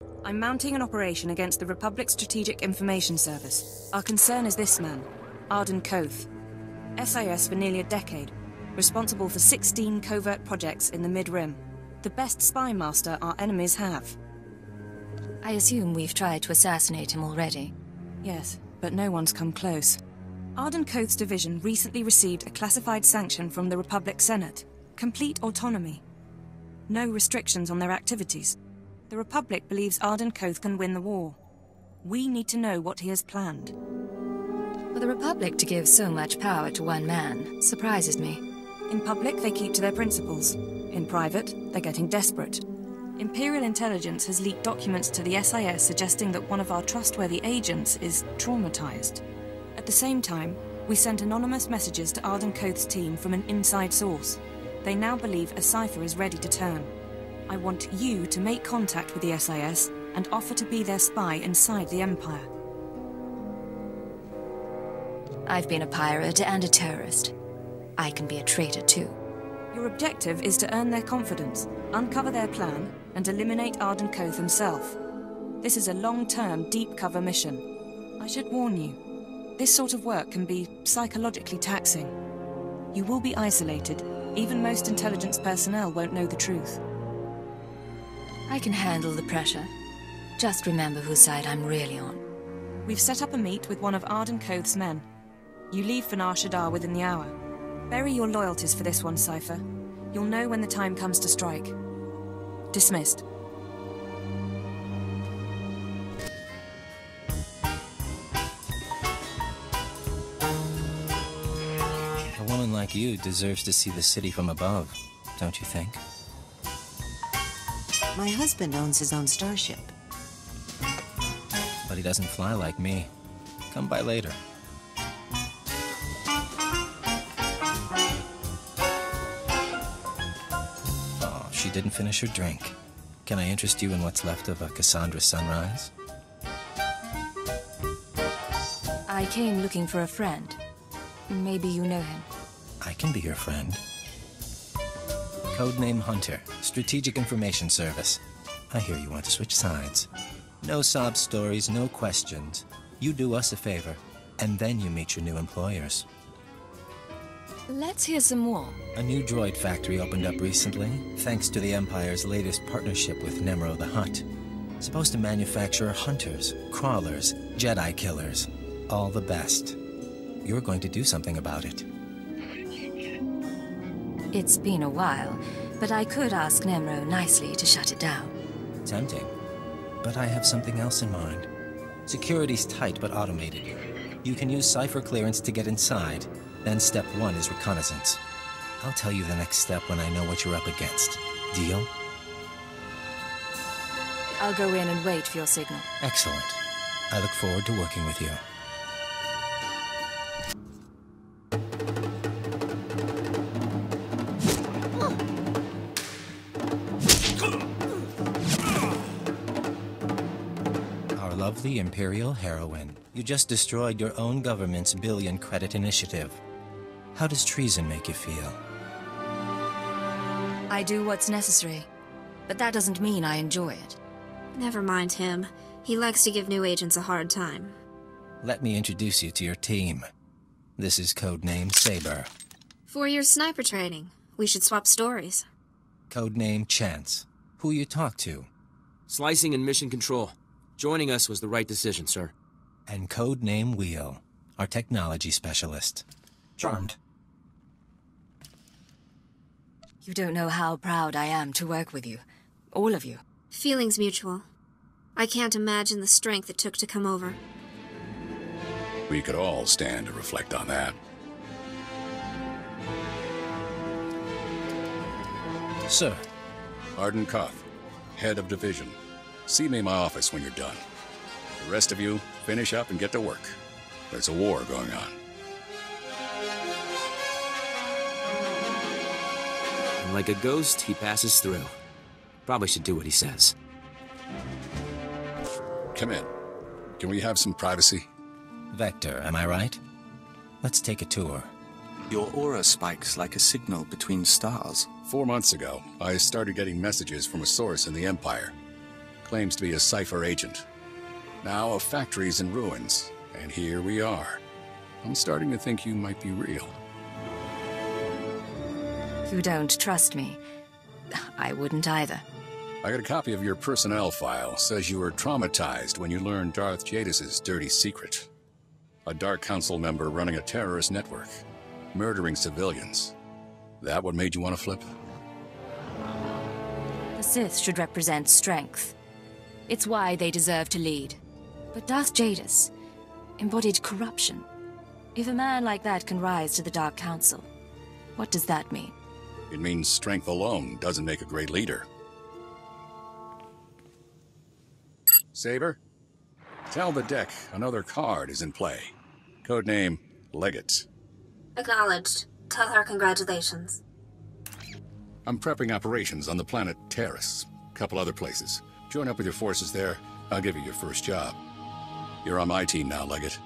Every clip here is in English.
I'm mounting an operation against the Republic Strategic Information Service. Our concern is this man, Arden Koth. SIS for nearly a decade, responsible for 16 covert projects in the Mid-Rim. The best spy master our enemies have. I assume we've tried to assassinate him already. Yes, but no one's come close. Arden Koth's division recently received a classified sanction from the Republic Senate. Complete autonomy. No restrictions on their activities. The Republic believes Arden Koth can win the war. We need to know what he has planned. For the Republic to give so much power to one man surprises me. In public, they keep to their principles. In private, they're getting desperate. Imperial intelligence has leaked documents to the SIS suggesting that one of our trustworthy agents is traumatized. At the same time, we sent anonymous messages to Arden Koth's team from an inside source. They now believe a cipher is ready to turn. I want you to make contact with the SIS and offer to be their spy inside the Empire. I've been a pirate and a terrorist. I can be a traitor too. Your objective is to earn their confidence, uncover their plan, and eliminate Arden Koth himself. This is a long-term, deep-cover mission. I should warn you, this sort of work can be psychologically taxing. You will be isolated. Even most intelligence personnel won't know the truth. I can handle the pressure. Just remember whose side I'm really on. We've set up a meet with one of Arden Koth's men. You leave for Nar Shaddaa within the hour. Bury your loyalties for this one, Cypher. You'll know when the time comes to strike. Dismissed. A woman like you deserves to see the city from above, don't you think? My husband owns his own starship. But he doesn't fly like me. Come by later. Oh, she didn't finish her drink. Can I interest you in what's left of a Cassandra sunrise? I came looking for a friend. Maybe you know him. I can be your friend. Codename Hunter, Strategic Information Service. I hear you want to switch sides. No sob stories, no questions. You do us a favor, and then you meet your new employers. Let's hear some more. A new droid factory opened up recently, thanks to the Empire's latest partnership with Nemro the Hutt. Supposed to manufacture hunters, crawlers, Jedi killers. All the best. You're going to do something about it. It's been a while, but I could ask Nemro nicely to shut it down. Tempting. But I have something else in mind. Security's tight but automated. You can use cipher clearance to get inside. Then step 1 is reconnaissance. I'll tell you the next step when I know what you're up against. Deal? I'll go in and wait for your signal. Excellent. I look forward to working with you. Lovely Imperial heroine. You just destroyed your own government's billion-credit initiative. How does treason make you feel? I do what's necessary, but that doesn't mean I enjoy it. Never mind him. He likes to give new agents a hard time. Let me introduce you to your team. This is codename Saber. 4 years sniper training. We should swap stories. Codename Chance. Who you talk to? Slicing and mission control. Joining us was the right decision, sir. And codename Wheel, our technology specialist. Charmed. You don't know how proud I am to work with you. All of you. Feelings mutual. I can't imagine the strength it took to come over. We could all stand to reflect on that. Sir. Arden Koth, head of division. See me in my office when you're done. The rest of you, finish up and get to work. There's a war going on. And like a ghost, he passes through. Probably should do what he says. Come in. Can we have some privacy? Vector, am I right? Let's take a tour. Your aura spikes like a signal between stars. 4 months ago, I started getting messages from a source in the Empire. Claims to be a SWTOR agent. Now a factory's in ruins, and here we are. I'm starting to think you might be real. You don't trust me. I wouldn't either. I got a copy of your personnel file. Says you were traumatized when you learned Darth Jadis's dirty secret. A Dark Council member running a terrorist network, murdering civilians. That what made you want to flip? The Sith should represent strength. It's why they deserve to lead. But Darth Jadis embodied corruption. If a man like that can rise to the Dark Council, what does that mean? It means strength alone doesn't make a great leader. Saber, tell the deck another card is in play. Codename Legate. Acknowledged. Tell her congratulations. I'm prepping operations on the planet Terrace. Couple other places. Join up with your forces there. I'll give you your first job. You're on my team now, Legate.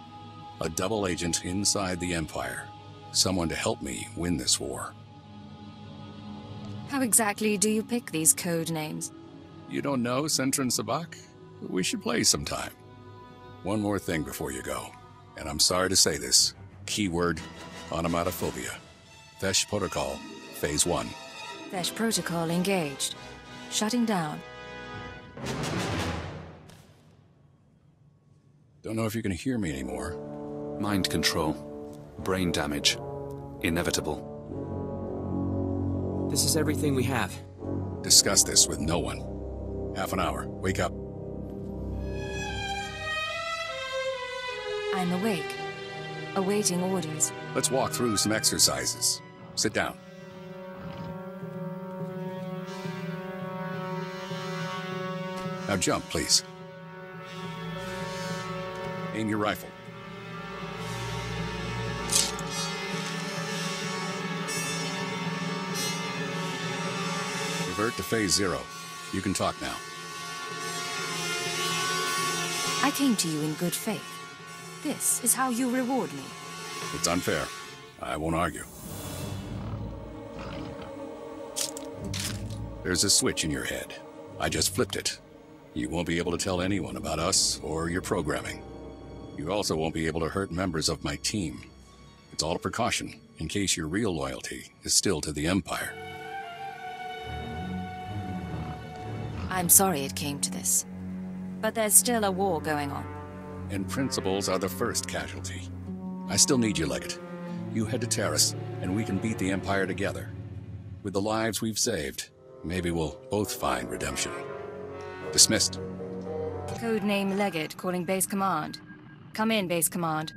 A double agent inside the Empire. Someone to help me win this war. How exactly do you pick these code names? You don't know Centron Sabak? We should play sometime. One more thing before you go, and I'm sorry to say this. Keyword, onomatophobia. Vesh Protocol, Phase 1. Vesh Protocol engaged. Shutting down. Don't know if you can hear me anymore. Mind control. Brain damage. Inevitable. This is everything we have. Discuss this with no one. Half an hour. Wake up. I'm awake. Awaiting orders. Let's walk through some exercises. Sit down. Now jump, please. Aim your rifle. Revert to Phase 0. You can talk now. I came to you in good faith. This is how you reward me. It's unfair. I won't argue. There's a switch in your head. I just flipped it. You won't be able to tell anyone about us or your programming. You also won't be able to hurt members of my team. It's all a precaution, in case your real loyalty is still to the Empire. I'm sorry it came to this. But there's still a war going on. And principles are the first casualty. I still need you, Legate. You head to Terrace, and we can beat the Empire together. With the lives we've saved, maybe we'll both find redemption. Dismissed. Codename Legate calling Base Command. Come in, Base Command.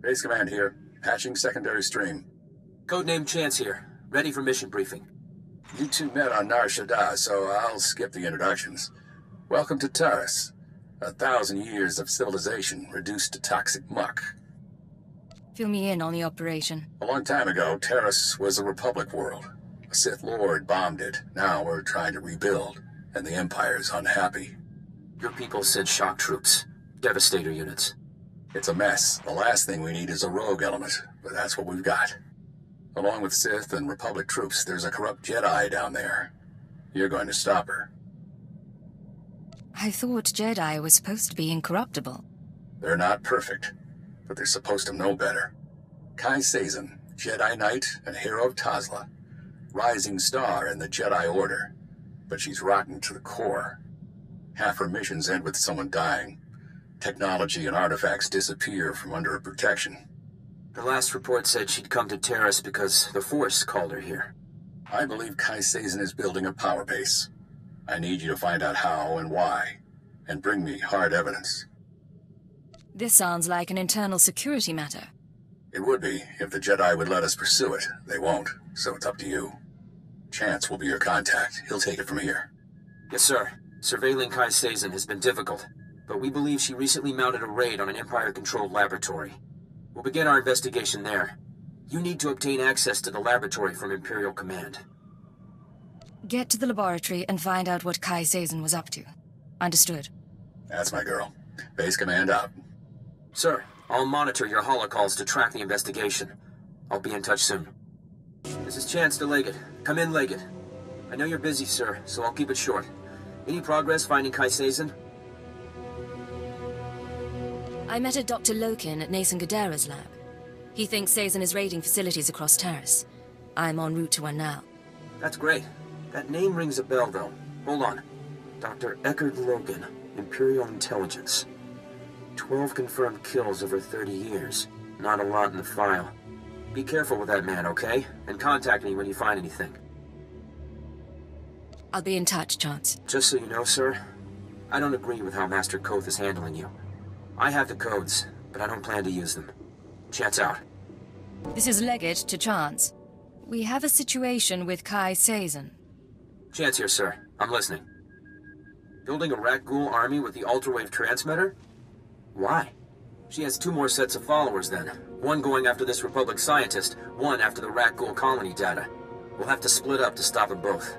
Base Command here. Patching secondary stream. Codename Chance here. Ready for mission briefing. You two met on Nar Shaddaa, so I'll skip the introductions. Welcome to Terrace. 1,000 years of civilization reduced to toxic muck. Fill me in on the operation. A long time ago, Terrace was a Republic world. A Sith Lord bombed it. Now we're trying to rebuild, and the Empire's unhappy. Your people sent shock troops. Devastator units. It's a mess. The last thing we need is a rogue element, but that's what we've got. Along with Sith and Republic troops, there's a corrupt Jedi down there. You're going to stop her. I thought Jedi was supposed to be incorruptible. They're not perfect, but they're supposed to know better. Kai Sazin, Jedi Knight and hero of Tazla. Rising star in the Jedi Order. But she's rotten to the core. Half her missions end with someone dying. Technology and artifacts disappear from under her protection. The last report said she'd come to Terrace because the Force called her here. I believe Kai Sazin is building a power base. I need you to find out how and why, and bring me hard evidence. This sounds like an internal security matter. It would be, if the Jedi would let us pursue it. They won't, so it's up to you. Chance will be your contact. He'll take it from here. Yes, sir. Surveilling Kai Sazin has been difficult, but we believe she recently mounted a raid on an Empire-controlled laboratory. We'll begin our investigation there. You need to obtain access to the laboratory from Imperial Command. Get to the laboratory and find out what Kai Sazin was up to. Understood. That's my girl. Base Command out. Sir, I'll monitor your holocalls to track the investigation. I'll be in touch soon. This is Chance to Legate. Come in, Legate. I know you're busy, sir, so I'll keep it short. Any progress finding Kai Sazin? I met a Dr. Lokin at Nason Gadera's lab. He thinks Sazin is raiding facilities across Terrace. I'm en route to one now. That's great. That name rings a bell, though. Hold on. Dr. Eckard Logan, Imperial Intelligence. 12 confirmed kills over 30 years. Not a lot in the file. Be careful with that man, okay? And contact me when you find anything. I'll be in touch, Chance. Just so you know, sir, I don't agree with how Master Koth is handling you. I have the codes, but I don't plan to use them. Chance out. This is Leggett to Chance. We have a situation with Kai Sazin. Chance here, sir. I'm listening. Building a Rat Ghoul army with the ultrawave transmitter? Why? She has 2 more sets of followers then. One going after this Republic scientist, one after the Rat Ghoul colony data. We'll have to split up to stop them both.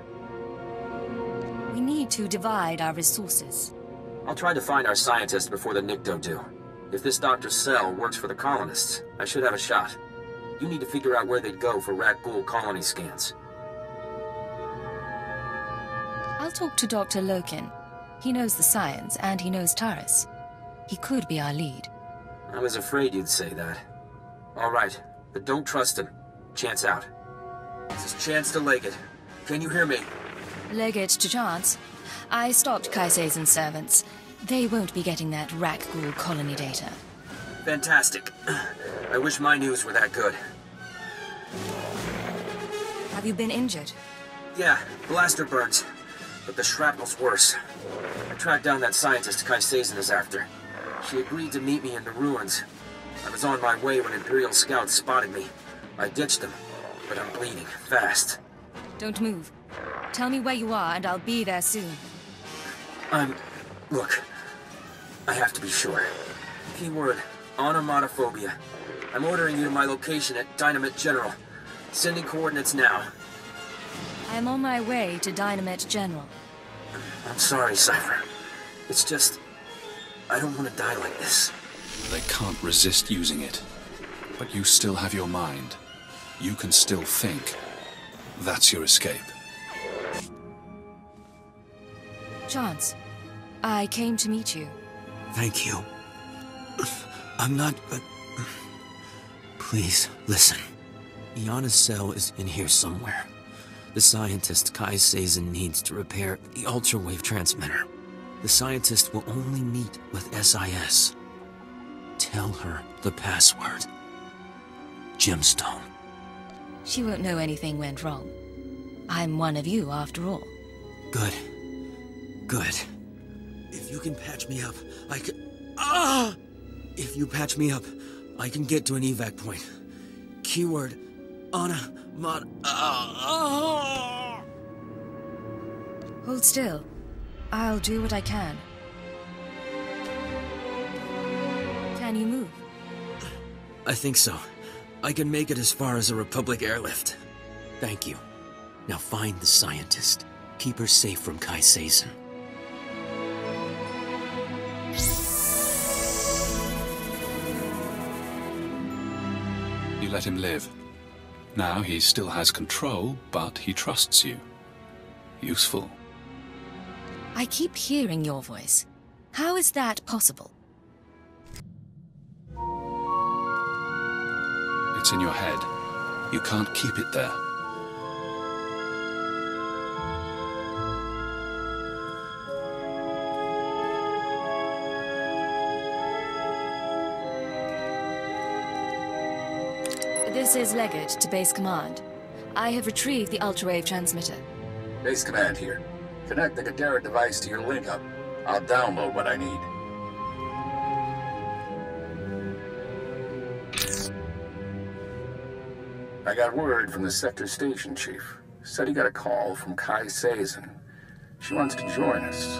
We need to divide our resources. I'll try to find our scientists before the Nikto do. If this Dr. Cell works for the colonists, I should have a shot. You need to figure out where they'd go for Rat Ghoul colony scans. I'll talk to Dr. Lokin. He knows the science, and he knows Taris. He could be our lead. I was afraid you'd say that. All right, but don't trust him. Chance out. This is Chance to Leggett. Can you hear me? Leggett to Chance. I stopped Kai Sazin's servants. They won't be getting that Rat Ghoul colony data. Fantastic. I wish my news were that good. Have you been injured? Yeah, blaster burns. But the shrapnel's worse. I tracked down that scientist Kai Sazin is after. She agreed to meet me in the ruins. I was on my way when Imperial scouts spotted me. I ditched them, but I'm bleeding fast. Don't move. Tell me where you are, and I'll be there soon. Look, I have to be sure. Keyword, onomatophobia. I'm ordering you to my location at Dynamite General. Sending coordinates now. I'm on my way to Dynamite General. I'm sorry, Cypher. It's just... I don't want to die like this. They can't resist using it. But you still have your mind. You can still think. That's your escape. Chance, I came to meet you. Thank you. I'm not... Please, listen. Iana's cell is in here somewhere. The scientist Kai Sazin needs to repair the ultrawave transmitter. The scientist will only meet with SIS. Tell her the password. Gemstone. She won't know anything went wrong. I'm one of you, after all. Good. Good. If you can patch me up, I can... If you patch me up, I can get to an evac point. Keyword... Hold still. I'll do what I can. Can you move? I think so. I can make it as far as a Republic airlift. Thank you. Now find the scientist. Keep her safe from Kai Sazin. You let him live. Now he still has control, but he trusts you. Useful. I keep hearing your voice. How is that possible? It's in your head. You can't keep it there. This is Leggett to Base Command. I have retrieved the ultrawave transmitter. Base Command here. Connect the Gadara device to your link-up. I'll download what I need. I got word from the sector station chief. Said he got a call from Kai Sazin. She wants to join us.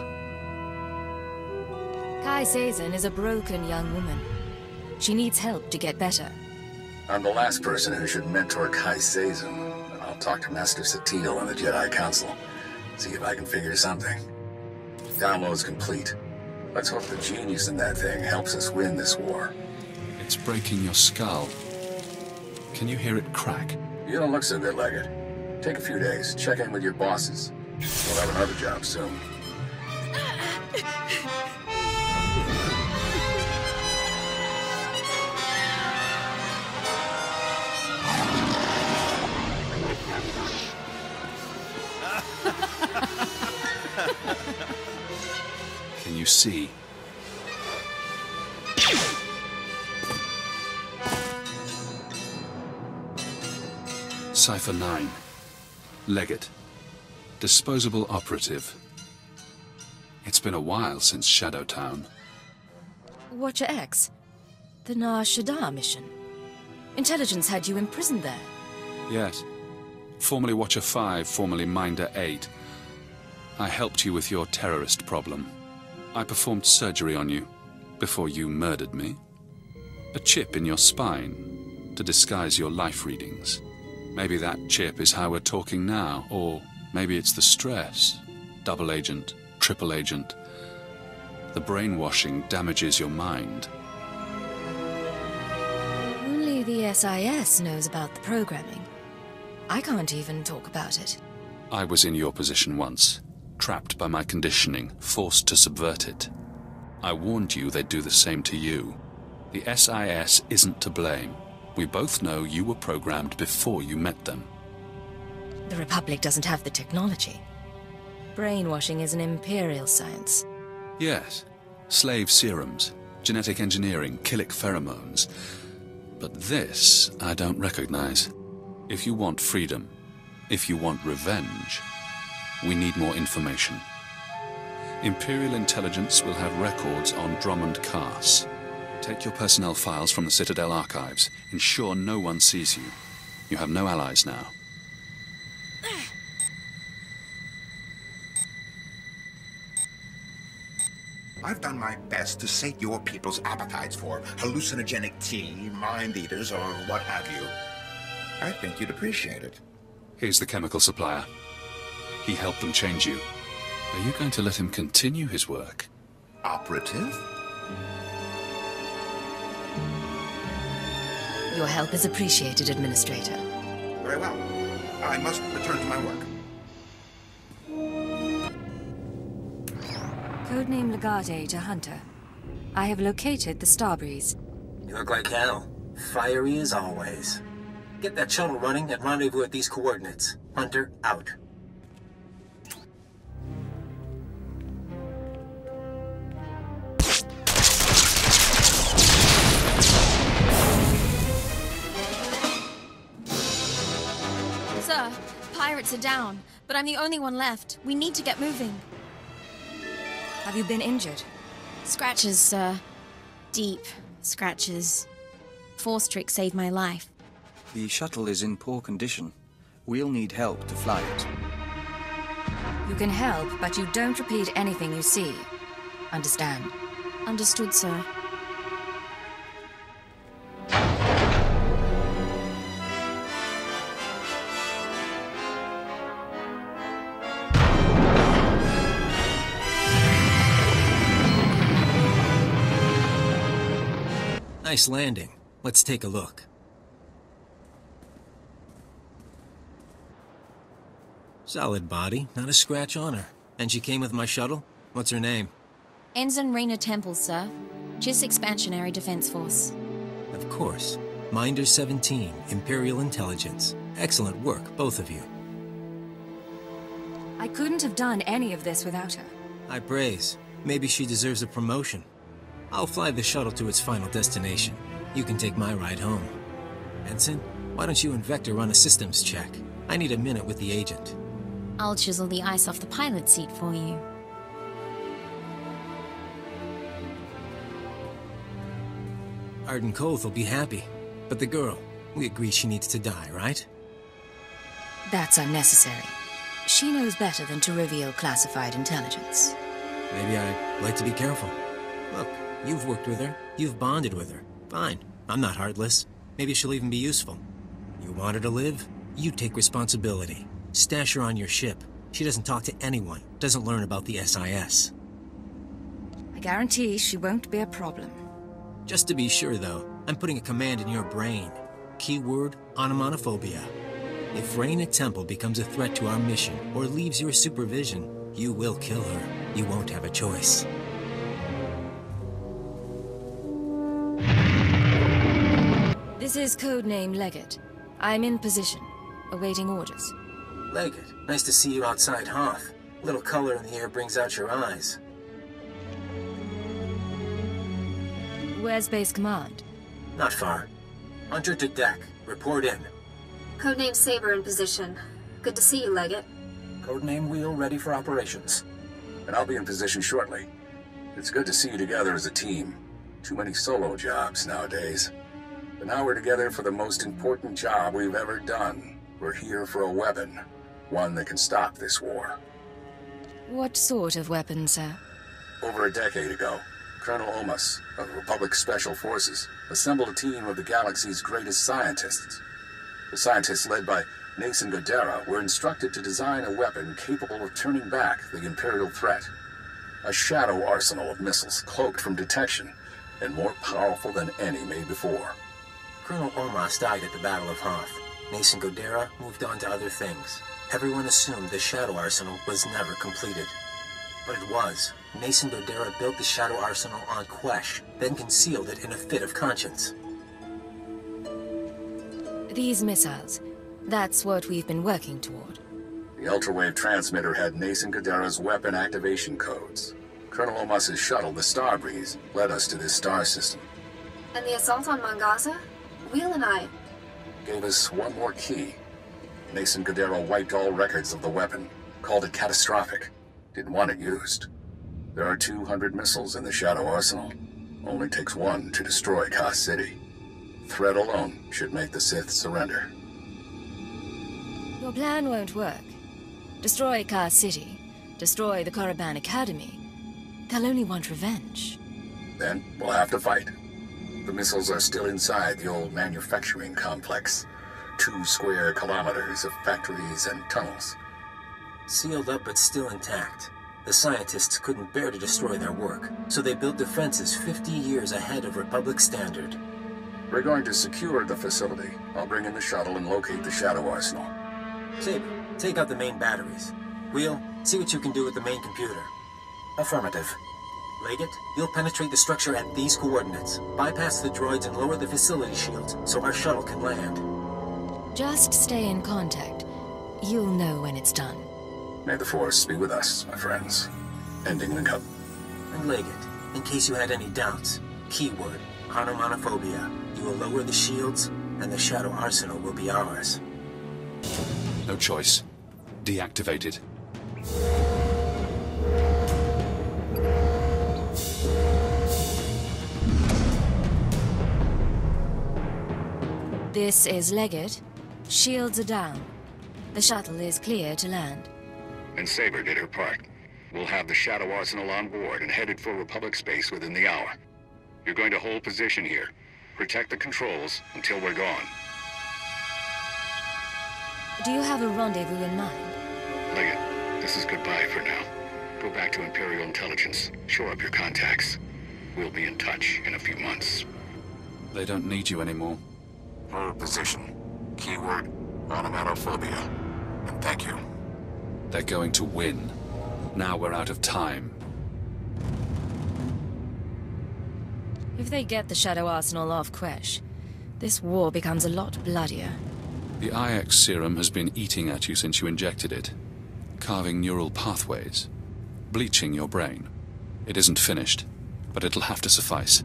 Kai Sazin is a broken young woman. She needs help to get better. I'm the last person who should mentor Kai Sazin. I'll talk to Master SWTOR and the Jedi Council. See if I can figure something. Download's complete. Let's hope the genius in that thing helps us win this war. It's breaking your skull. Can you hear it crack? You don't look so good, Leggett. Take a few days, check in with your bosses. We'll have another job soon. you see. Cipher 9. Legate. Disposable operative. It's been a while since Shadowtown. Watcher X? The Nar Shaddaa mission? Intelligence had you imprisoned there. Yes. Formerly Watcher 5, formerly Minder 8. I helped you with your terrorist problem. I performed surgery on you before you murdered me. A chip in your spine to disguise your life readings. Maybe that chip is how we're talking now, or maybe it's the stress. Double agent, triple agent. The brainwashing damages your mind. Only the SIS knows about the programming. I can't even talk about it. I was in your position once, trapped by my conditioning, forced to subvert it. I warned you they'd do the same to you. The SIS isn't to blame. We both know you were programmed before you met them. The Republic doesn't have the technology. Brainwashing is an Imperial science. Yes. Slave serums, genetic engineering, chilic pheromones. But this, I don't recognize. If you want freedom, if you want revenge, we need more information. Imperial intelligence will have records on Drummond Cass. Take your personnel files from the Citadel archives. Ensure no one sees you. You have no allies now. I've done my best to sate your people's appetites for hallucinogenic tea, mind eaters, or what have you. I think you'd appreciate it. Here's the chemical supplier. He helped them change you. Are you going to let him continue his work? Operative? Your help is appreciated, Administrator. Very well. I must return to my work. Codename Legate to Hunter. I have located the Starbreeze. You look like hell. Fiery as always. Get that shuttle running and rendezvous at these coordinates. Hunter, out. Sir, pirates are down, but I'm the only one left. We need to get moving. Have you been injured? Scratches, sir. Deep scratches. Force trick saved my life. The shuttle is in poor condition. We'll need help to fly it. You can help, but you don't repeat anything you see. Understand? Understood, sir. Nice landing. Let's take a look. Solid body, not a scratch on her. And she came with my shuttle? What's her name? Ensign Raina Temple, sir. JIS Expansionary Defense Force. Of course. Minder 17, Imperial Intelligence. Excellent work, both of you. I couldn't have done any of this without her. High praise. Maybe she deserves a promotion. I'll fly the shuttle to its final destination. You can take my ride home. Ensign, why don't you and Vector run a systems check? I need a minute with the agent. I'll chisel the ice off the pilot seat for you. Arden Koth will be happy. But the girl, we agree she needs to die, right? That's unnecessary. She knows better than to reveal classified intelligence. Maybe I'd like to be careful. Look, you've worked with her. You've bonded with her. Fine. I'm not heartless. Maybe she'll even be useful. You want her to live? You take responsibility. Stash her on your ship. She doesn't talk to anyone. Doesn't learn about the SIS. I guarantee she won't be a problem. Just to be sure, though, I'm putting a command in your brain. Keyword, onomatophobia. If Raina Temple becomes a threat to our mission or leaves your supervision, you will kill her. You won't have a choice. This is codename Legate. I'm in position, awaiting orders. Legate, nice to see you outside Hoth. A little color in the air brings out your eyes. Where's base command? Not far. Hunter to deck. Report in. Codename Saber in position. Good to see you, Leggett. Codename Wheel ready for operations. And I'll be in position shortly. It's good to see you together as a team. Too many solo jobs nowadays. But now we're together for the most important job we've ever done. We're here for a weapon. One that can stop this war. What sort of weapon, sir? Over a decade ago, Colonel Omas of Republic Special Forces assembled a team of the galaxy's greatest scientists. The scientists, led by Nason Godera, were instructed to design a weapon capable of turning back the Imperial threat. A shadow arsenal of missiles cloaked from detection and more powerful than any made before. Colonel Omas died at the Battle of Hoth. Nason Godera moved on to other things. Everyone assumed the shadow arsenal was never completed. But it was. Nason Godera built the shadow arsenal on Quesh, then concealed it in a fit of conscience. These missiles, that's what we've been working toward. The ultrawave transmitter had Nason Godera's weapon activation codes. Colonel Omas's shuttle, the Starbreeze, led us to this star system. And the assault on Mangaza? Wheel and I... Gave us one more key. Nason Godera wiped all records of the weapon, called it catastrophic. Didn't want it used. There are 200 missiles in the Shadow Arsenal. Only takes one to destroy Ka City. Threat alone should make the Sith surrender. Your plan won't work. Destroy Ka City, destroy the Korriban Academy. They'll only want revenge. Then we'll have to fight. The missiles are still inside the old manufacturing complex. 2 square kilometers of factories and tunnels. Sealed up but still intact. The scientists couldn't bear to destroy their work, so they built defenses 50 years ahead of Republic standard. We're going to secure the facility. I'll bring in the shuttle and locate the Shadow Arsenal. Saber, take out the main batteries. Wheel, see what you can do with the main computer. Affirmative. Leggett, you'll penetrate the structure at these coordinates. Bypass the droids and lower the facility shields so our shuttle can land. Just stay in contact. You'll know when it's done. May the Force be with us, my friends. Ending link up. And Leggett, in case you had any doubts, keyword, Hanomonophobia. You will lower the shields, and the Shadow Arsenal will be ours. No choice. Deactivated. This is Leggett. Shields are down. The shuttle is clear to land. And Saber did her part. We'll have the Shadow Arsenal on board and headed for Republic space within the hour. You're going to hold position here. Protect the controls until we're gone. Do you have a rendezvous in mind? Leggett, this is goodbye for now. Go back to Imperial Intelligence. Shore up your contacts. We'll be in touch in a few months. They don't need you anymore. Hold position. Keyword, onomatophobia. And thank you. They're going to win. Now we're out of time. If they get the Shadow Arsenal off Quesh, this war becomes a lot bloodier. The IX serum has been eating at you since you injected it, carving neural pathways, bleaching your brain. It isn't finished, but it'll have to suffice.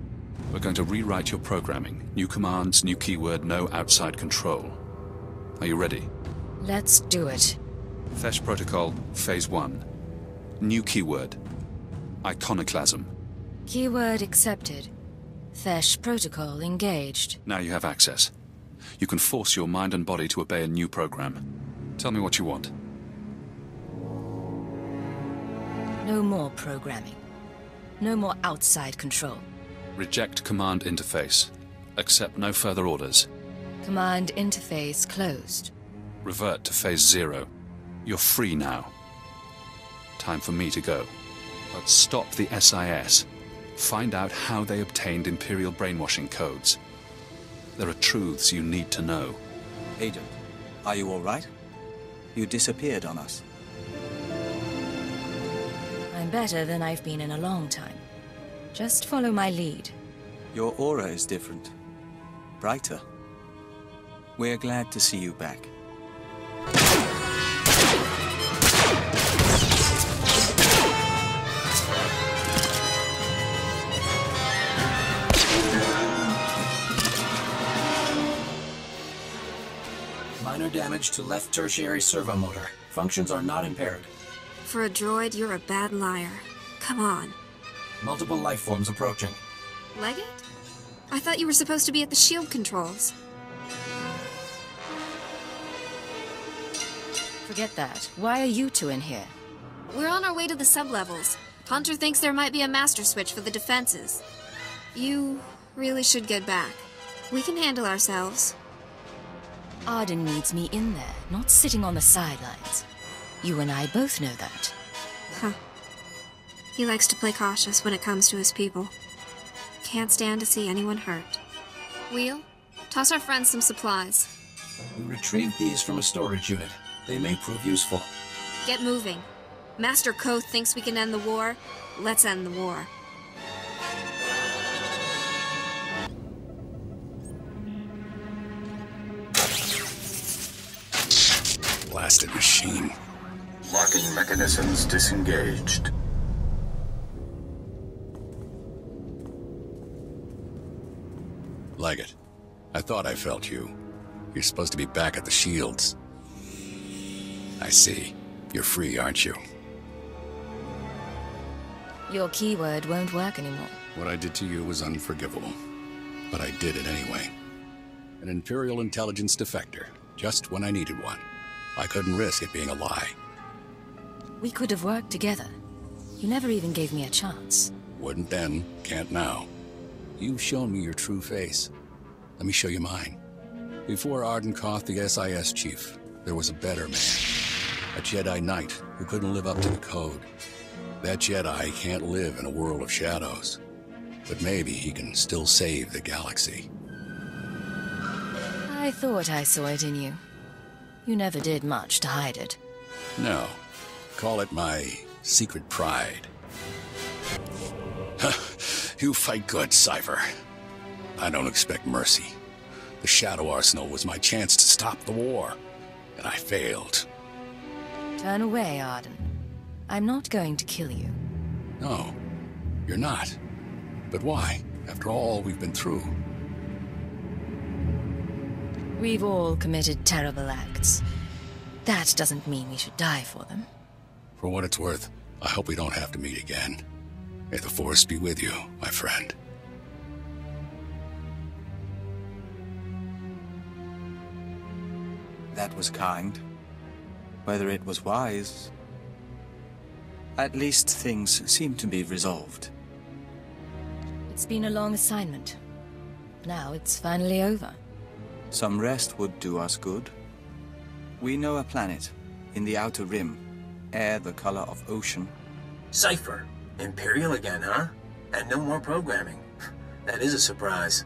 We're going to rewrite your programming. New commands, new keyword, no outside control. Are you ready? Let's do it. Fesh Protocol, Phase 1. New keyword. Iconoclasm. Keyword accepted. Fesh Protocol engaged. Now you have access. You can force your mind and body to obey a new program. Tell me what you want. No more programming. No more outside control. Reject command interface. Accept no further orders. Command interface closed. Revert to Phase 0. You're free now. Time for me to go. But stop the SIS. Find out how they obtained Imperial brainwashing codes. There are truths you need to know. Agent, are you all right? You disappeared on us. I'm better than I've been in a long time. Just follow my lead. Your aura is different. Brighter. We're glad to see you back. damage to left tertiary servo motor. Functions are not impaired. For a droid, you're a bad liar. Come on. Multiple life forms approaching. Leggett? I thought you were supposed to be at the shield controls. Forget that. Why are you two in here? We're on our way to the sublevels. Hunter thinks there might be a master switch for the defenses. You really should get back. We can handle ourselves. Arden needs me in there, not sitting on the sidelines. You and I both know that. Huh. He likes to play cautious when it comes to his people. Can't stand to see anyone hurt. Wheel, toss our friends some supplies. We retrieved these from a storage unit. They may prove useful. Get moving. Master Koth thinks we can end the war. Let's end the war. Blasted machine. Locking mechanisms disengaged. Leggett, I thought I felt you. You're supposed to be back at the shields. I see. You're free, aren't you? Your keyword won't work anymore. What I did to you was unforgivable. But I did it anyway. An Imperial intelligence defector, just when I needed one. I couldn't risk it being a lie. We could have worked together. You never even gave me a chance. Wouldn't then, can't now. You've shown me your true face. Let me show you mine. Before Arden Koth, the SIS chief, there was a better man. A Jedi Knight who couldn't live up to the code. That Jedi can't live in a world of shadows. But maybe he can still save the galaxy. I thought I saw it in you. You never did much to hide it. No. Call it my secret pride. You fight good, Cypher. I don't expect mercy. The Shadow Arsenal was my chance to stop the war, and I failed. Turn away, Arden. I'm not going to kill you. No, you're not. But why, after all we've been through? We've all committed terrible acts. That doesn't mean we should die for them. For what it's worth, I hope we don't have to meet again. May the Force be with you, my friend. That was kind. Whether it was wise... At least things seem to be resolved. It's been a long assignment. Now it's finally over. Some rest would do us good. We know a planet in the Outer Rim, air the color of ocean. Cypher. Imperial again, huh? And no more programming. That is a surprise.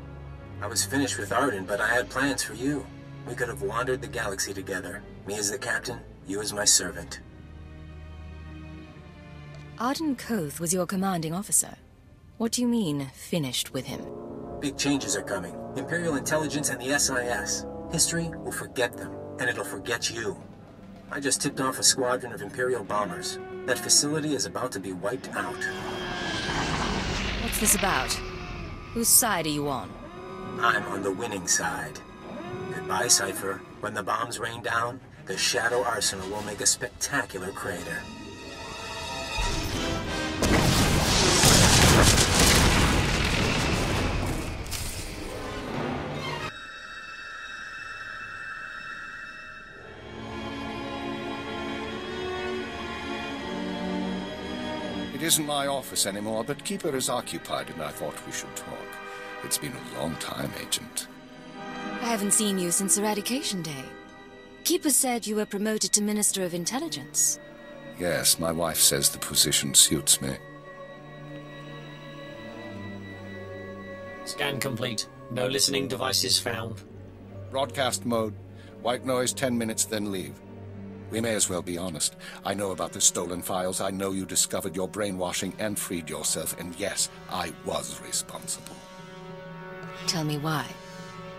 I was finished with Arden, but I had plans for you. We could have wandered the galaxy together. Me as the captain, you as my servant. Arden Koth was your commanding officer. What do you mean, finished with him? Big changes are coming. Imperial intelligence and the SIS. History will forget them, and it'll forget you. I just tipped off a squadron of Imperial bombers. That facility is about to be wiped out. What's this about? Whose side are you on? I'm on the winning side. Goodbye, Cypher. When the bombs rain down, the Shadow Arsenal will make a spectacular crater. It isn't my office anymore, but Keeper is occupied and I thought we should talk. It's been a long time, Agent. I haven't seen you since Eradication Day. Keeper said you were promoted to Minister of Intelligence. Yes, my wife says the position suits me. Scan complete. No listening devices found. Broadcast mode. White noise 10 minutes, then leave. We may as well be honest. I know about the stolen files. I know you discovered your brainwashing and freed yourself. And yes, I was responsible. Tell me why.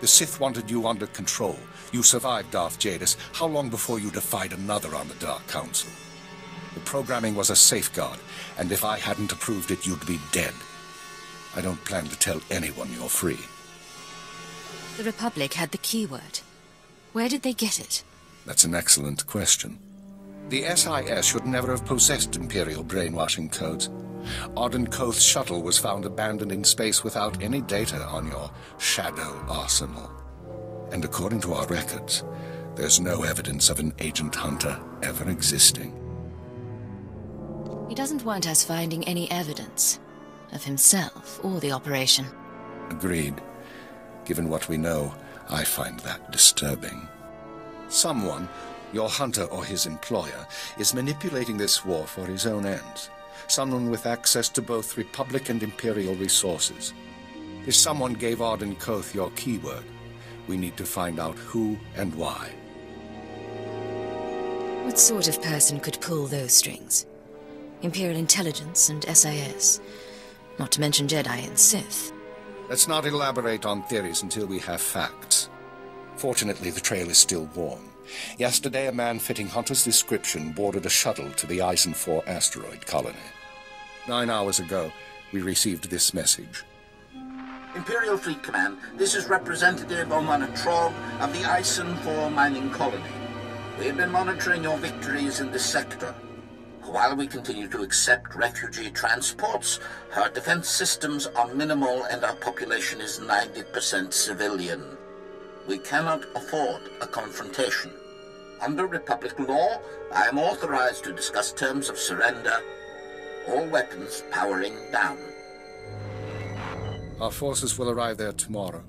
The Sith wanted you under control. You survived Darth Jadis. How long before you defied another on the Dark Council? The programming was a safeguard, and if I hadn't approved it, you'd be dead. I don't plan to tell anyone you're free. The Republic had the keyword. Where did they get it? That's an excellent question. The SIS should never have possessed Imperial brainwashing codes. Arden Koth's shuttle was found abandoned in space without any data on your Shadow arsenal. And according to our records, there's no evidence of an agent hunter ever existing. He doesn't want us finding any evidence of himself or the operation. Agreed. Given what we know, I find that disturbing. Someone, your hunter or his employer, is manipulating this war for his own ends. Someone with access to both Republic and Imperial resources. If someone gave Arden Koth your keyword, we need to find out who and why. What sort of person could pull those strings? Imperial intelligence and SIS. Not to mention Jedi and Sith. Let's not elaborate on theories until we have facts. Fortunately, the trail is still warm. Yesterday, a man fitting Hunter's description boarded a shuttle to the Eisen 4 asteroid colony. 9 hours ago, we received this message. Imperial Fleet Command, this is Representative Oman Trog of the Eisen 4 mining colony. We have been monitoring your victories in this sector. While we continue to accept refugee transports, our defense systems are minimal and our population is 90% civilian. We cannot afford a confrontation. Under Republic law, I am authorized to discuss terms of surrender. All weapons powering down. Our forces will arrive there tomorrow.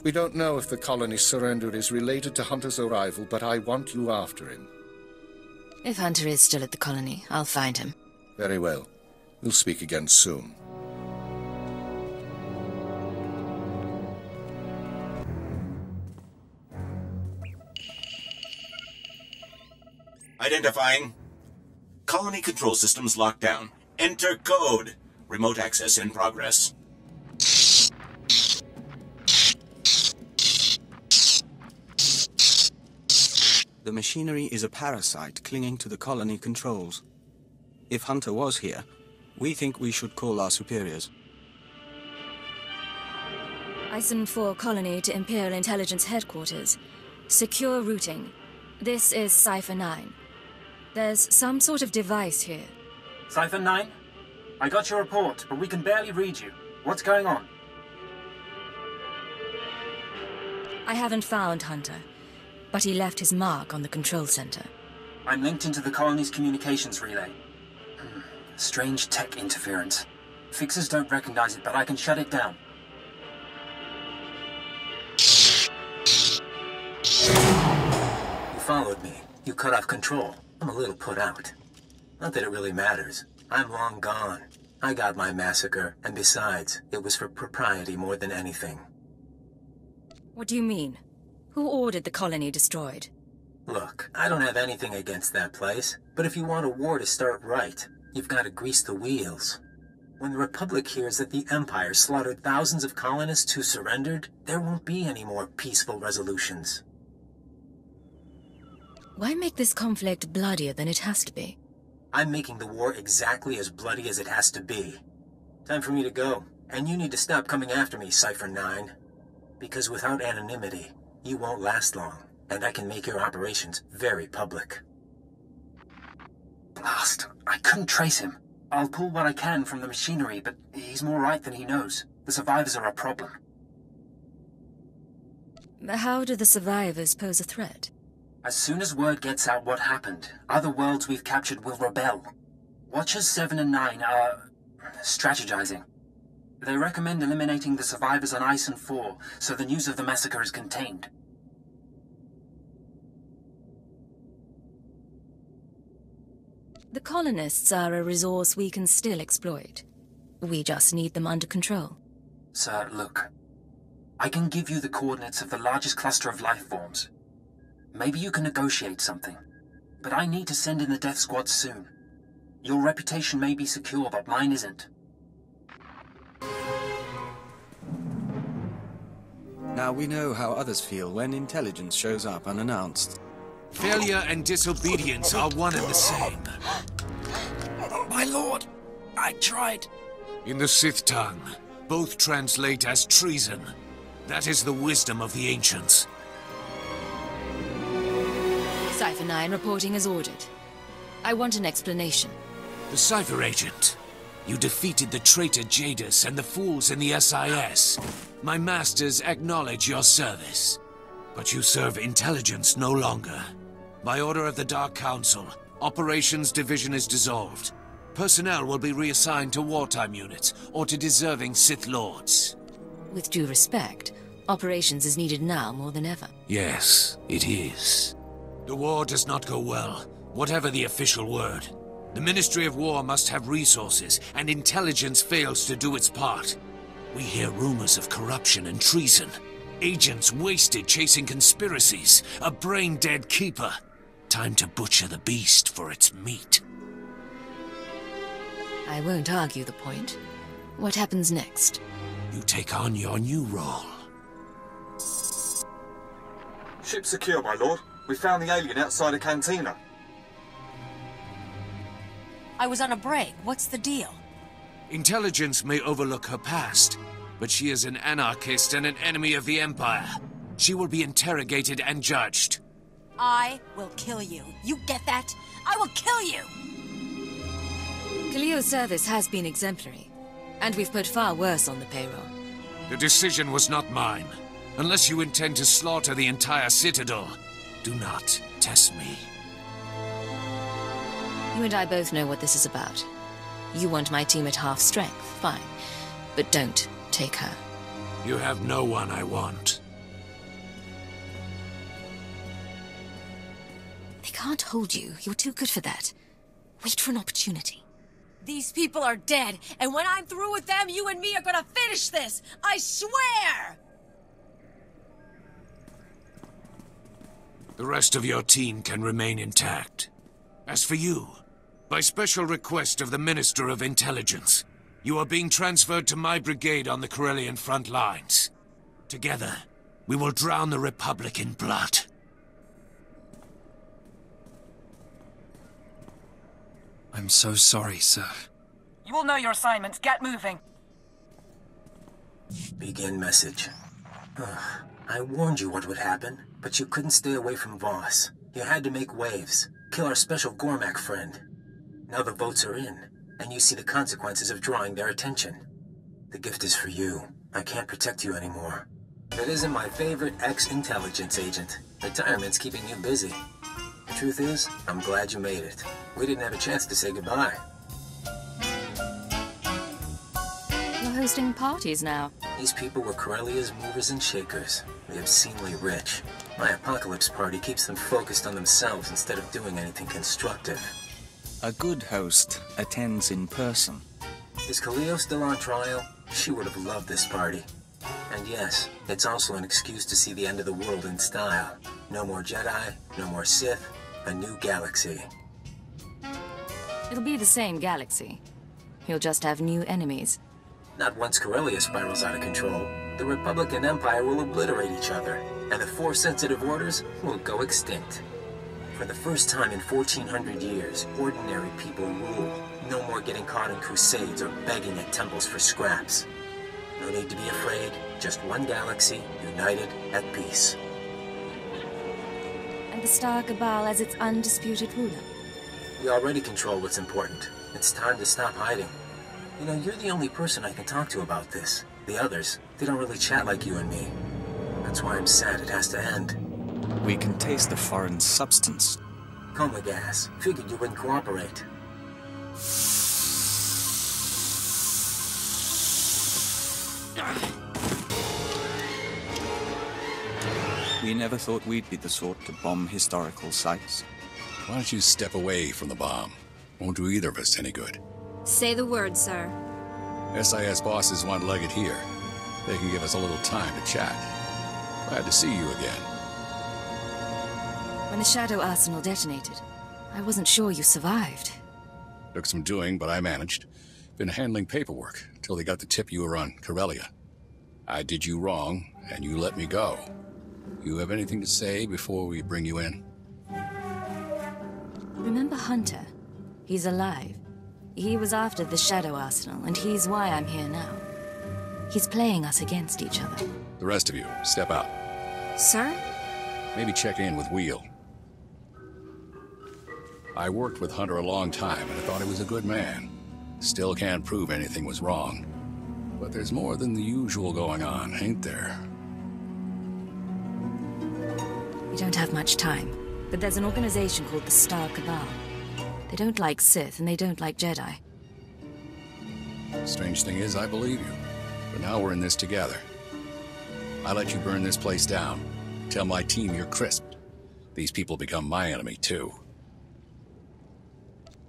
We don't know if the colony's surrender is related to Hunter's arrival, but I want you after him. If Hunter is still at the colony, I'll find him. Very well. We'll speak again soon. Identifying. Colony control systems locked down. Enter code. Remote access in progress. The machinery is a parasite clinging to the colony controls. If Hunter was here, we think we should call our superiors. Eisen 4 colony to Imperial Intelligence headquarters. Secure routing. This is Cipher 9. There's some sort of device here. Cipher 9? I got your report, but we can barely read you. What's going on? I haven't found Hunter, but he left his mark on the control center. I'm linked into the colony's communications relay. Strange tech interference. Fixers don't recognize it, but I can shut it down. You followed me. You cut off control. I'm a little put out. Not that it really matters. I'm long gone. I got my massacre, and besides, it was for propriety more than anything. What do you mean? Who ordered the colony destroyed? Look, I don't have anything against that place, but if you want a war to start right, you've got to grease the wheels. When the Republic hears that the Empire slaughtered thousands of colonists who surrendered, there won't be any more peaceful resolutions. Why make this conflict bloodier than it has to be? I'm making the war exactly as bloody as it has to be. Time for me to go, and you need to stop coming after me, Cipher 9. Because without anonymity, you won't last long, and I can make your operations very public. Blast! I couldn't trace him. I'll pull what I can from the machinery, but he's more right than he knows. The survivors are a problem. How do the survivors pose a threat? As soon as word gets out what happened, other worlds we've captured will rebel. Watchers 7 and 9 are strategizing. They recommend eliminating the survivors on Eisen 4, so the news of the massacre is contained. The colonists are a resource we can still exploit. We just need them under control. Sir, look. I can give you the coordinates of the largest cluster of life forms. Maybe you can negotiate something. But I need to send in the death squad soon. Your reputation may be secure, but mine isn't. Now we know how others feel when intelligence shows up unannounced. Failure and disobedience are one and the same. My lord, I tried. In the Sith tongue, both translate as treason. That is the wisdom of the ancients. Cypher 9 reporting as ordered. I want an explanation. The Cypher Agent. You defeated the traitor Jadis and the fools in the SIS. My masters acknowledge your service. But you serve intelligence no longer. By order of the Dark Council, Operations Division is dissolved. Personnel will be reassigned to wartime units or to deserving Sith Lords. With due respect, operations is needed now more than ever. Yes, it is. The war does not go well, whatever the official word. The Ministry of War must have resources, and intelligence fails to do its part. We hear rumors of corruption and treason. Agents wasted chasing conspiracies. A brain-dead keeper. Time to butcher the beast for its meat. I won't argue the point. What happens next? You take on your new role. Ship secure, my lord. We found the alien outside a cantina. I was on a break. What's the deal? Intelligence may overlook her past, but she is an anarchist and an enemy of the Empire. She will be interrogated and judged. I will kill you. You get that? I will kill you! Kaliyo's service has been exemplary, and we've put far worse on the payroll. The decision was not mine. Unless you intend to slaughter the entire Citadel, do not test me. You and I both know what this is about. You want my team at half strength, fine. But don't take her. You have no one I want. They can't hold you. You're too good for that. Wait for an opportunity. These people are dead, and when I'm through with them, you and me are gonna finish this! I swear! The rest of your team can remain intact. As for you, by special request of the Minister of Intelligence, you are being transferred to my brigade on the Corellian front lines. Together, we will drown the Republic in blood. I'm so sorry, sir. You will know your assignments. Get moving. Begin message. I warned you what would happen, but you couldn't stay away from Voss. You had to make waves. Kill our special Gormak friend. Now the votes are in, and you see the consequences of drawing their attention. The gift is for you. I can't protect you anymore. That isn't my favorite ex-intelligence agent. Retirement's keeping you busy. The truth is, I'm glad you made it. We didn't have a chance to say goodbye. You're hosting parties now. These people were Corellia's movers and shakers. The obscenely rich. My apocalypse party keeps them focused on themselves instead of doing anything constructive. A good host attends in person. Is Kaliyo still on trial? She would have loved this party. And yes, it's also an excuse to see the end of the world in style. No more Jedi, no more Sith, a new galaxy. It'll be the same galaxy. You'll just have new enemies. Not once Corellia spirals out of control. The Republic and Empire will obliterate each other, and the Force-sensitive orders will go extinct. For the first time in 1400 years, ordinary people rule. No more getting caught in crusades or begging at temples for scraps. No need to be afraid, just one galaxy, united, at peace. And the Star Cabal as its undisputed ruler. We already control what's important. It's time to stop hiding. You know, you're the only person I can talk to about this. The others, they don't really chat like you and me. That's why I'm sad it has to end. We can taste the foreign substance. Coma gas. Figured you wouldn't cooperate. We never thought we'd be the sort to bomb historical sites. Why don't you step away from the bomb? Won't do either of us any good. Say the word, sir. SIS bosses want Leggett here. They can give us a little time to chat. Glad to see you again. When the Shadow Arsenal detonated, I wasn't sure you survived. Took some doing, but I managed. Been handling paperwork till they got the tip you were on Corellia. I did you wrong, and you let me go. You have anything to say before we bring you in? Remember Hunter? He's alive. He was after the Shadow Arsenal, and he's why I'm here now. He's playing us against each other. The rest of you, step out. Sir? Maybe check in with Wheel. I worked with Hunter a long time, and I thought he was a good man. Still can't prove anything was wrong. But there's more than the usual going on, ain't there? We don't have much time, but there's an organization called the Star Cabal. They don't like Sith, and they don't like Jedi. Strange thing is, I believe you. But now we're in this together. I let you burn this place down. Tell my team you're crisped. These people become my enemy, too.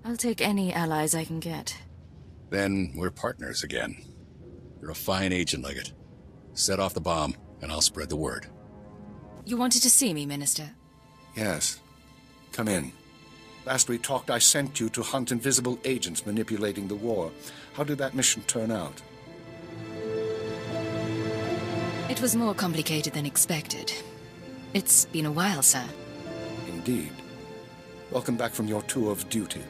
I'll take any allies I can get. Then we're partners again. You're a fine agent, Leggett. Set off the bomb, and I'll spread the word. You wanted to see me, Minister? Yes. Come in. Last we talked, I sent you to hunt invisible agents manipulating the war. How did that mission turn out? It was more complicated than expected. It's been a while, sir. Indeed. Welcome back from your tour of duty.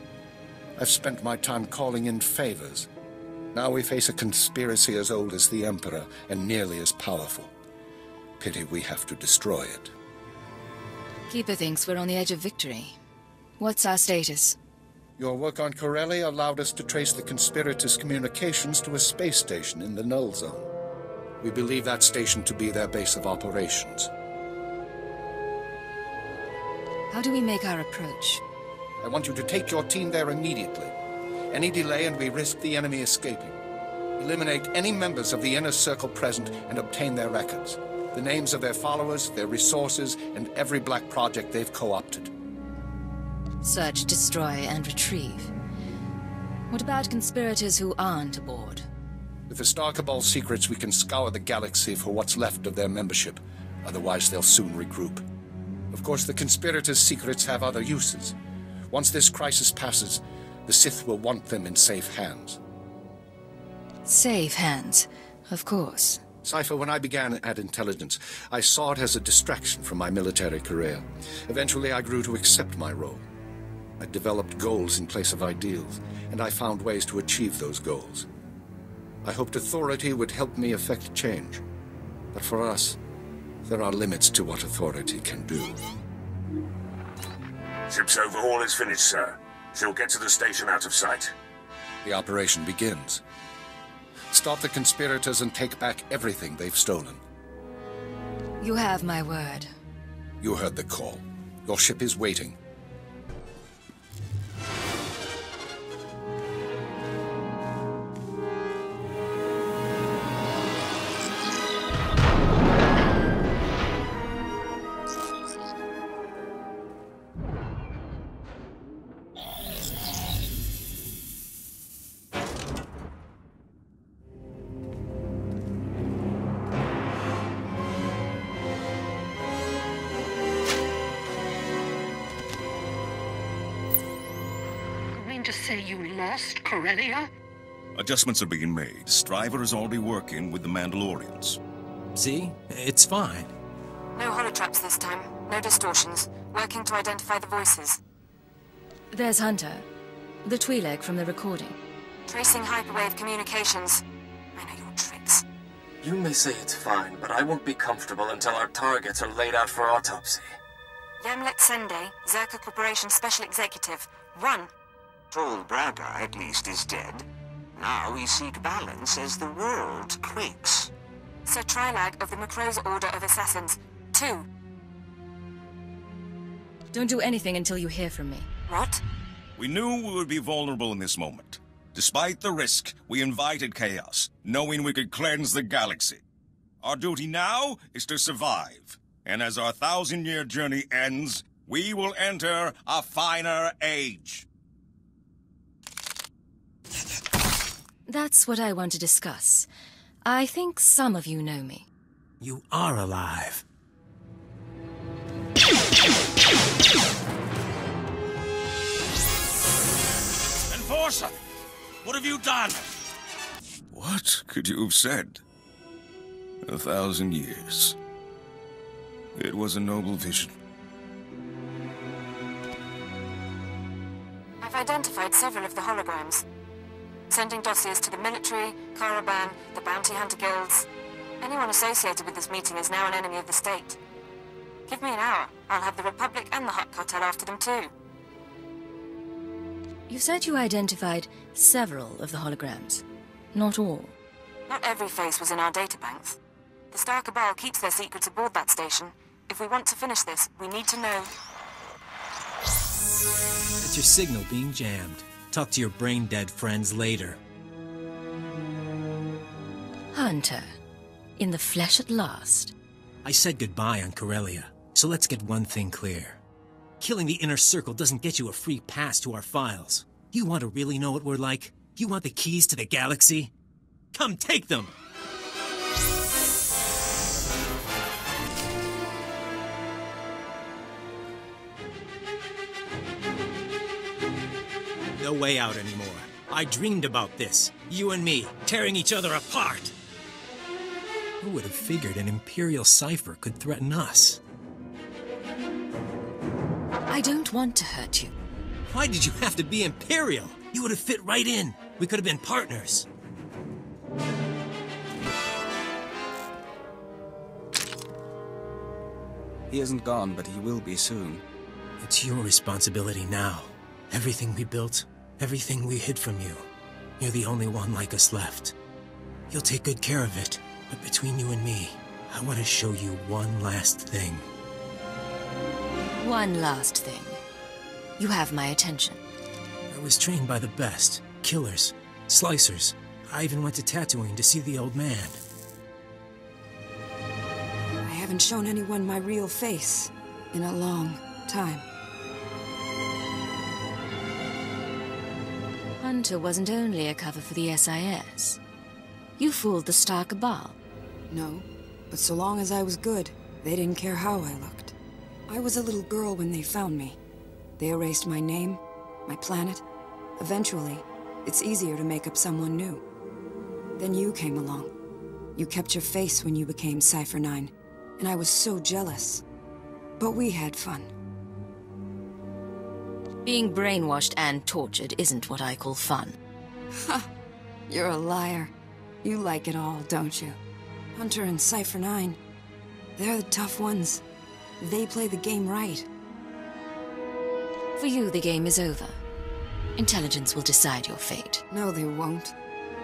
I've spent my time calling in favors. Now we face a conspiracy as old as the Emperor and nearly as powerful. Pity we have to destroy it. Keeper thinks we're on the edge of victory. What's our status? Your work on Corellia allowed us to trace the conspirators' communications to a space station in the Null Zone. We believe that station to be their base of operations. How do we make our approach? I want you to take your team there immediately. Any delay and we risk the enemy escaping. Eliminate any members of the inner circle present and obtain their records. The names of their followers, their resources, and every black project they've co-opted. Search, destroy, and retrieve. What about conspirators who aren't aboard? With the Star Cabal secrets, we can scour the galaxy for what's left of their membership. Otherwise, they'll soon regroup. Of course, the conspirators' secrets have other uses. Once this crisis passes, the Sith will want them in safe hands. Safe hands, of course. Cypher, when I began at Intelligence, I saw it as a distraction from my military career. Eventually, I grew to accept my role. I developed goals in place of ideals, and I found ways to achieve those goals. I hoped authority would help me effect change. But for us, there are limits to what authority can do. Ship's overhaul is finished, sir. She'll get to the station out of sight. The operation begins. Stop the conspirators and take back everything they've stolen. You have my word. You heard the call. Your ship is waiting. To say you lost Corellia? Adjustments are being made. Striver is already working with the Mandalorians. See? It's fine. No holotraps this time. No distortions. Working to identify the voices. There's Hunter. The Twi'lek from the recording. Tracing hyperwave communications. I know your tricks. You may say it's fine, but I won't be comfortable until our targets are laid out for autopsy. Yemlet Sende, Zerka Corporation Special Executive. Run! Tall Braga, at least, is dead. Now we seek balance as the world quakes. Sir Trilag of the Macro's Order of Assassins. 2. Don't do anything until you hear from me. What? We knew we would be vulnerable in this moment. Despite the risk, we invited chaos, knowing we could cleanse the galaxy. Our duty now is to survive. And as our 1,000-year journey ends, we will enter a finer age. That's what I want to discuss. I think some of you know me. You are alive. Enforcer! What have you done? What could you have said? 1,000 years. It was a noble vision. I've identified several of the holograms. Sending dossiers to the military, Caravan, the bounty hunter guilds. Anyone associated with this meeting is now an enemy of the state. Give me an hour. I'll have the Republic and the Hutt Cartel after them too. You said you identified several of the holograms. Not all. Not every face was in our databanks. The Star Cabal keeps their secrets aboard that station. If we want to finish this, we need to know. That's your signal being jammed. Talk to your brain-dead friends later. Hunter. In the flesh at last. I said goodbye on Corellia, so let's get one thing clear. Killing the Inner Circle doesn't get you a free pass to our files. You want to really know what we're like? You want the keys to the galaxy? Come take them! No way out anymore. I dreamed about this. You and me, tearing each other apart. Who would have figured an Imperial cipher could threaten us? I don't want to hurt you. Why did you have to be Imperial? You would have fit right in. We could have been partners. He isn't gone, but he will be soon. It's your responsibility now. Everything we built, everything we hid from you. You're the only one like us left. You'll take good care of it, but between you and me, I want to show you one last thing. One last thing. You have my attention. I was trained by the best. Killers, slicers. I even went to Tatooine to see the old man. I haven't shown anyone my real face in a long time. Hunter wasn't only a cover for the SIS. You fooled the Star Cabal. No, but so long as I was good, they didn't care how I looked. I was a little girl when they found me. They erased my name, my planet. Eventually, it's easier to make up someone new. Then you came along. You kept your face when you became Cypher 9, and I was so jealous. But we had fun. Being brainwashed and tortured isn't what I call fun. Ha! You're a liar. You like it all, don't you? Hunter and Cypher 9. They're the tough ones. They play the game right. For you, the game is over. Intelligence will decide your fate. No, they won't.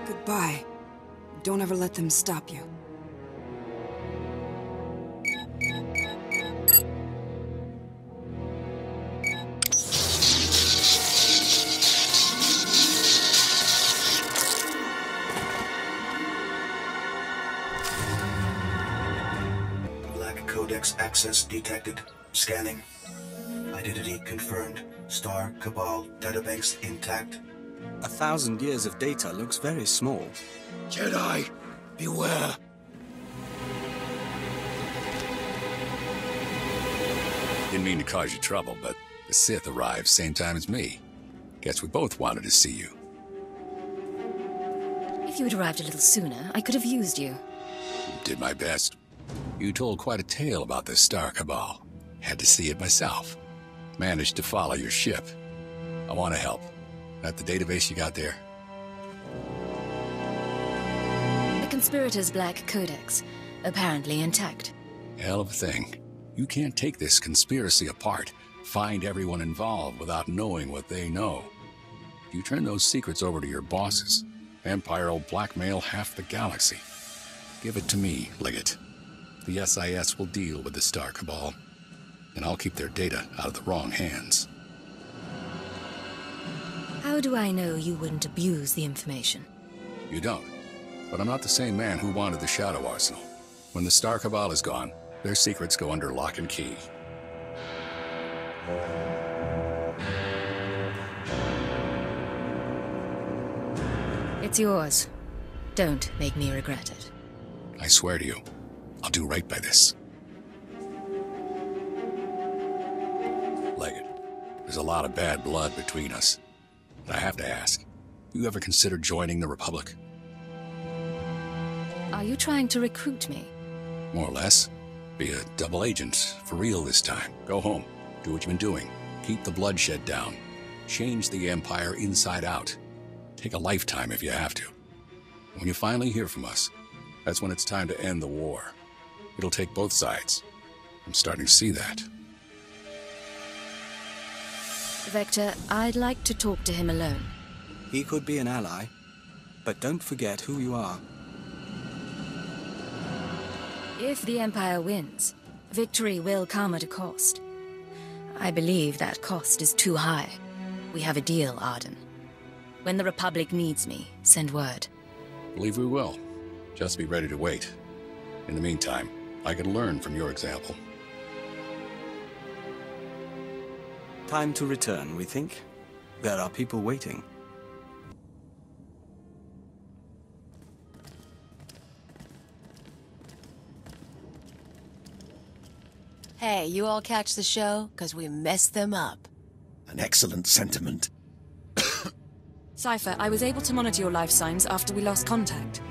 Goodbye. Don't ever let them stop you. Black Codex access detected. Scanning. Identity confirmed. Star Cabal databanks intact. 1,000 years of data looks very small. Jedi, beware. Didn't mean to cause you trouble, but the Sith arrived same time as me. Guess we both wanted to see you. If you had arrived a little sooner, I could have used you. Did my best. You told quite a tale about the Star Cabal. Had to see it myself. Managed to follow your ship. I want to help. That the database you got there? The Conspirators' Black Codex, apparently intact. Hell of a thing. You can't take this conspiracy apart, find everyone involved without knowing what they know. If you turn those secrets over to your bosses, Empire will blackmail half the galaxy. Give it to me, Liggett. The SIS will deal with the Star Cabal, and I'll keep their data out of the wrong hands. How do I know you wouldn't abuse the information? You don't. But I'm not the same man who wanted the Shadow Arsenal. When the Star Cabal is gone, their secrets go under lock and key. It's yours. Don't make me regret it. I swear to you, I'll do right by this. Leggett, there's a lot of bad blood between us. But I have to ask, you ever considered joining the Republic? Are you trying to recruit me? More or less. Be a double agent, for real this time. Go home, do what you've been doing. Keep the bloodshed down. Change the Empire inside out. Take a lifetime if you have to. When you finally hear from us, that's when it's time to end the war. It'll take both sides. I'm starting to see that. Vector, I'd like to talk to him alone. He could be an ally, but don't forget who you are. If the Empire wins, victory will come at a cost. I believe that cost is too high. We have a deal, Arden. When the Republic needs me, send word. Believe we will. Just be ready to wait. In the meantime, I can learn from your example. Time to return, we think. There are people waiting. Hey, you all catch the show? 'Cause we messed them up. An excellent sentiment. Cypher, I was able to monitor your life signs after we lost contact.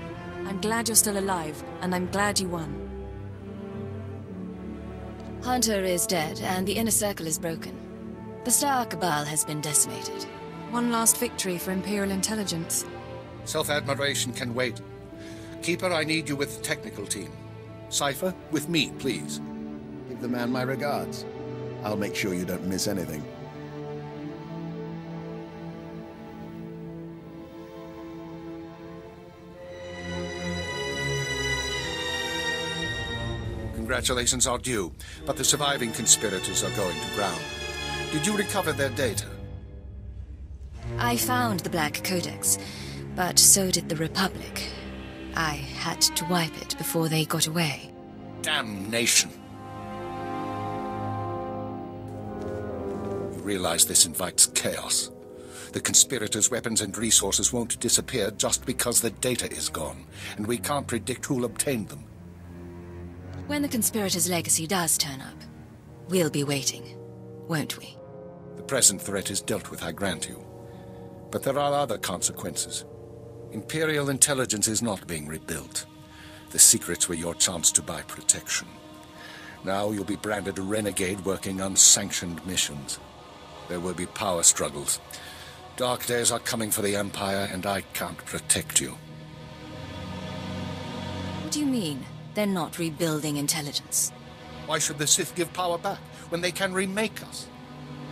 I'm glad you're still alive, and I'm glad you won. Hunter is dead, and the Inner Circle is broken. The Star Cabal has been decimated. One last victory for Imperial intelligence. Self-admiration can wait. Keeper, I need you with the technical team. Cypher, with me, please. Give the man my regards. I'll make sure you don't miss anything. Congratulations are due, but the surviving conspirators are going to ground. Did you recover their data? I found the Black Codex, but so did the Republic. I had to wipe it before they got away. Damnation! You realize this invites chaos. The conspirators' weapons and resources won't disappear just because the data is gone, and we can't predict who'll obtain them. When the conspirators' legacy does turn up, we'll be waiting, won't we? The present threat is dealt with, I grant you. But there are other consequences. Imperial intelligence is not being rebuilt. The secrets were your chance to buy protection. Now you'll be branded a renegade working unsanctioned missions. There will be power struggles. Dark days are coming for the Empire, and I can't protect you. What do you mean? They're not rebuilding intelligence. Why should the Sith give power back when they can remake us?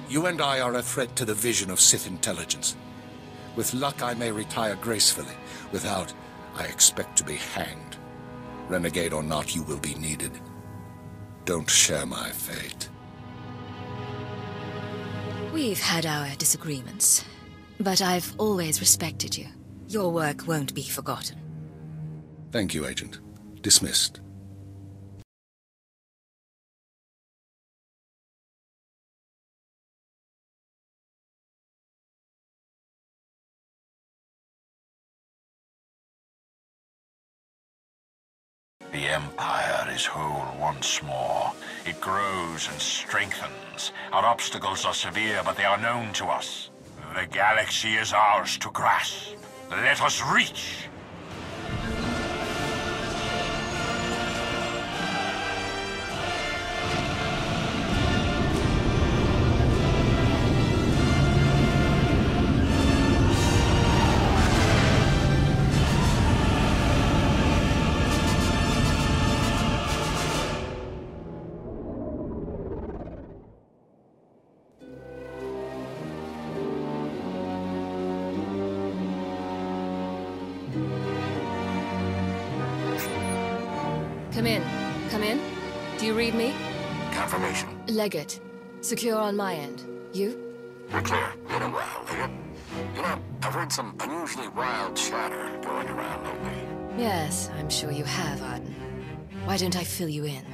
You and I are a threat to the vision of Sith intelligence. With luck, I may retire gracefully. Without, I expect to be hanged. Renegade or not, you will be needed. Don't share my fate. We've had our disagreements, but I've always respected you. Your work won't be forgotten. Thank you, Agent. Dismissed. The Empire is whole once more. It grows and strengthens. Our obstacles are severe, but they are known to us. The galaxy is ours to grasp. Let us reach! Come in. Come in. Do you read me? Confirmation. Legate. Secure on my end. You? You're clear. Been a while, Legate. You know, I've heard some unusually wild chatter going around lately. Yes, I'm sure you have, Arden. Why don't I fill you in?